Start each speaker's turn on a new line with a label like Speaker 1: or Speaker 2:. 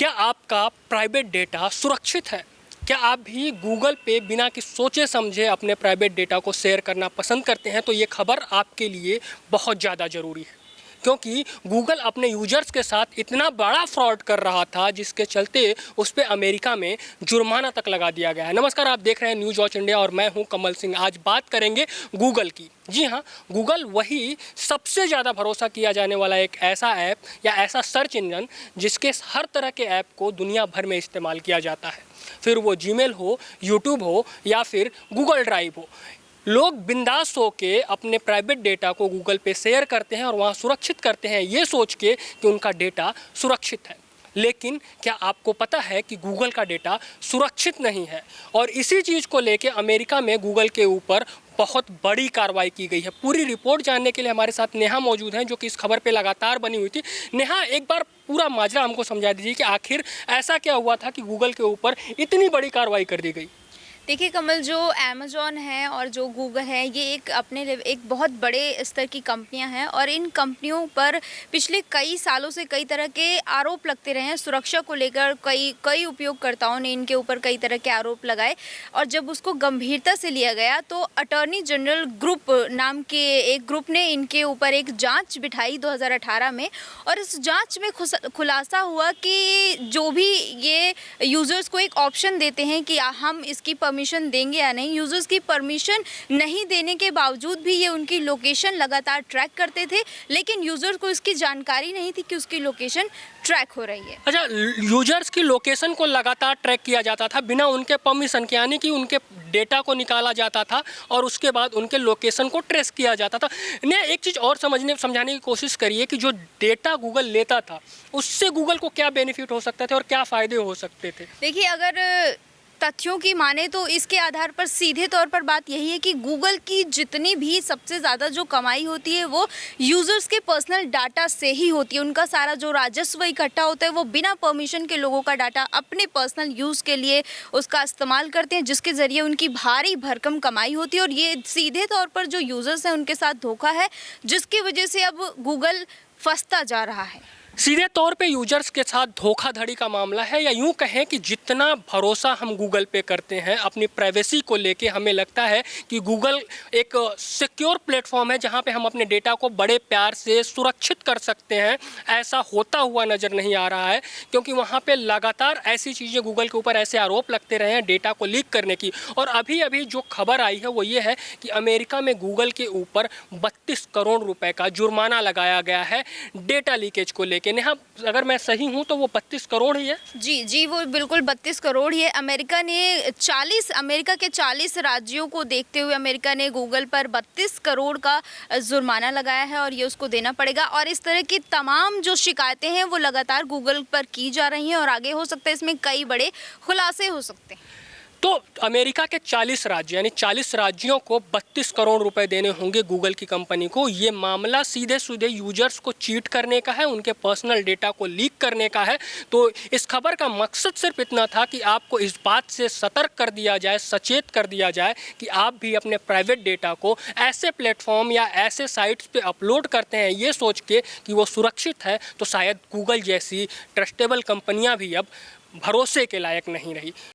Speaker 1: क्या आपका private data सुरक्षित है? क्या आप भी गूगल पे बिना कि सोचे समझे अपने प्राइवेट डेटा को शेयर करना पसंद करते हैं? तो ये खबर आपके लिए बहुत ज़्यादा ज़रूरी है, क्योंकि गूगल अपने यूजर्स के साथ इतना बड़ा फ्रॉड कर रहा था जिसके चलते उस पर अमेरिका में जुर्माना तक लगा दिया गया है। नमस्कार, आप देख रहे हैं न्यूज़ वॉच इंडिया और मैं हूं कमल सिंह। आज बात करेंगे गूगल की। जी हाँ, गूगल वही सबसे ज़्यादा भरोसा किया जाने वाला एक ऐसा ऐप या ऐसा सर्च इंजन जिसके हर तरह के ऐप को दुनिया भर में इस्तेमाल किया जाता है, फिर वो जीमेल हो, यूट्यूब हो या फिर गूगल ड्राइव हो। लोग बिंदास होके अपने प्राइवेट डेटा को गूगल पे शेयर करते हैं और वहाँ सुरक्षित करते हैं ये सोच के कि उनका डेटा सुरक्षित है। लेकिन क्या आपको पता है कि गूगल का डेटा सुरक्षित नहीं है? और इसी चीज़ को लेके अमेरिका में गूगल के ऊपर बहुत बड़ी कार्रवाई की गई है। पूरी रिपोर्ट जानने के लिए हमारे साथ नेहा मौजूद हैं, जो कि इस खबर पे लगातार बनी हुई थी। नेहा, एक बार पूरा माजरा हमको समझा दीजिए कि आखिर ऐसा क्या हुआ था कि गूगल के ऊपर इतनी बड़ी कार्रवाई कर दी गई।
Speaker 2: देखिए कमल, जो अमेज़ॉन है और जो गूगल है, ये एक बहुत बड़े स्तर की कंपनियां हैं और इन कंपनियों पर पिछले कई सालों से कई तरह के आरोप लगते रहे हैं। सुरक्षा को लेकर कई उपयोगकर्ताओं ने इनके ऊपर कई तरह के आरोप लगाए और जब उसको गंभीरता से लिया गया तो अटॉर्नी जनरल ग्रुप नाम के एक ग्रुप ने इनके ऊपर एक जाँच बिठाई 2018 में। और इस जाँच में खुलासा हुआ कि जो भी ये यूज़र्स को एक ऑप्शन देते हैं कि हम इसकी परमिशन देंगे या नहीं, यूजर्स की परमिशन नहीं देने के बावजूद भी ये उनकी लोकेशन लगातार ट्रैक करते थे, लेकिन यूजर्स को इसकी जानकारी नहीं थी कि उसकी लोकेशन ट्रैक हो रही है। अच्छा,
Speaker 1: यूजर्स की लोकेशन को लगातार ट्रैक किया जाता था बिना उनके परमिशन के, यानी कि उनके डेटा को निकाला जाता था और उसके बाद उनके लोकेशन को ट्रेस किया जाता था। ने एक चीज़ और समझाने की कोशिश करिए कि जो डेटा गूगल लेता था उससे गूगल को क्या बेनिफिट हो सकते थे और क्या फ़ायदे हो सकते थे?
Speaker 2: देखिए, अगर तथ्यों की माने तो इसके आधार पर सीधे तौर पर बात यही है कि गूगल की जितनी भी सबसे ज़्यादा जो कमाई होती है वो यूज़र्स के पर्सनल डाटा से ही होती है। उनका सारा जो राजस्व इकट्ठा होता है वो बिना परमिशन के लोगों का डाटा अपने पर्सनल यूज़ के लिए उसका इस्तेमाल करते हैं, जिसके ज़रिए उनकी भारी भरकम कमाई होती है। और ये सीधे तौर पर जो यूज़र्स हैं उनके साथ धोखा है, जिसकी वजह से अब गूगल फंसता जा रहा है।
Speaker 1: सीधे तौर पे यूजर्स के साथ धोखाधड़ी का मामला है, या यूं कहें कि जितना भरोसा हम गूगल पे करते हैं अपनी प्राइवेसी को लेके, हमें लगता है कि गूगल एक सिक्योर प्लेटफॉर्म है जहां पे हम अपने डेटा को बड़े प्यार से सुरक्षित कर सकते हैं। ऐसा होता हुआ नज़र नहीं आ रहा है, क्योंकि वहां पे लगातार ऐसी चीज़ें गूगल के ऊपर ऐसे आरोप लगते रहे हैं डेटा को लीक करने की। और अभी अभी जो खबर आई है वो ये है कि अमेरिका में गूगल के ऊपर 32 करोड़ रुपये का जुर्माना लगाया गया है डेटा लीकेज को लेके। नेहा, अगर मैं सही हूं तो वो 32 करोड़ ही है?
Speaker 2: जी, वो बिल्कुल 32 करोड़ ही है। अमेरिका के 40 राज्यों को देखते हुए अमेरिका ने गूगल पर 32 करोड़ का जुर्माना लगाया है और ये उसको देना पड़ेगा। और इस तरह की तमाम जो शिकायतें हैं वो लगातार गूगल पर की जा रही हैं और आगे हो सकता है इसमें कई बड़े खुलासे हो सकते हैं।
Speaker 1: तो अमेरिका के 40 राज्य यानी 40 राज्यों को 32 करोड़ रुपए देने होंगे गूगल की कंपनी को। ये मामला सीधे सीधे यूजर्स को चीट करने का है, उनके पर्सनल डेटा को लीक करने का है। तो इस खबर का मकसद सिर्फ इतना था कि आपको इस बात से सतर्क कर दिया जाए, सचेत कर दिया जाए कि आप भी अपने प्राइवेट डेटा को ऐसे प्लेटफॉर्म या ऐसे साइट्स पे अपलोड करते हैं ये सोच के कि वो सुरक्षित है, तो शायद गूगल जैसी ट्रस्टेबल कंपनियाँ भी अब भरोसे के लायक नहीं रही।